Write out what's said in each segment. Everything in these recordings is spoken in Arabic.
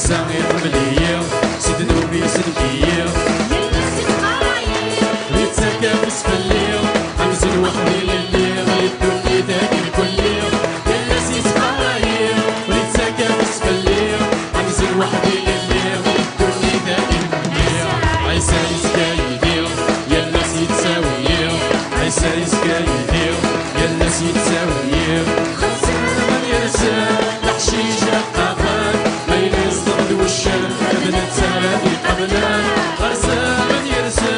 عيسى يحمليا سيد نوبي سلكيا يتسكى في سفليا حمزن وحدي لليا يدوكي ذاك الكليا يلا سيد قرايا ويتسكى في سفليا حمزن وحدي لليا يدوكي ذاك الكليا عيسى يسكايديا يلا سيد ساويا عيسى يسكايديا يلا سيد ساويا خلصنا يرسى الحشيشة قافان بين الصغد والشام بنت سلامي قبلان غرسان يرسى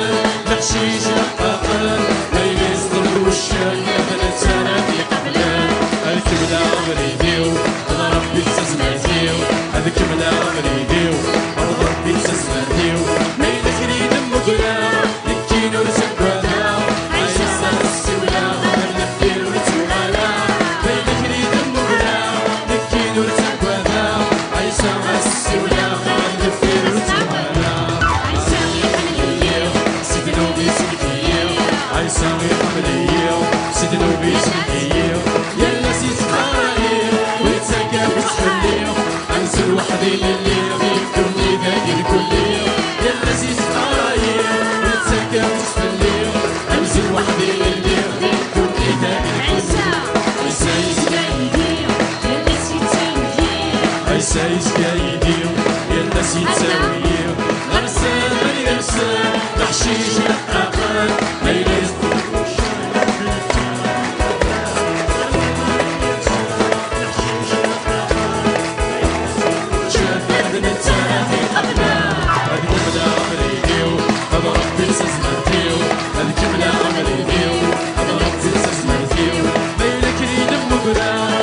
الحشيشة قافان بين الصغد والشام بنت سلامي قبلان الكبلة عمري ديو أنا ربي تسمعتيو الكبلة عمري ديو أنا ربي تسمعتيو مين خريد مقلا نكينو رسكوانا عيسى السولا نفير وتوغالا مين خريد مقلا نكينو رسكوانا عيسى السولا نفير وتوغالا عيسى يحمليو سيد نوبي سلكيو عيسى يحمليو سيد نوبي سلكيو يلا سيد قرايو ويتسكى بسحليو انزل وحدي لليل يكتبني ذاك الكليو يلا سيد قرايو ويتسكى بسحليو انزل وحدي لليل يكتبني ذاك الكليو عيسى يسكايديو عيسى يسكايديو يلا سيد ساويو غرسان يرسان تحشيش القاقان ليلة الكبلة عمري ديو أنا ربي تسمعتيو بينك ريد مقرا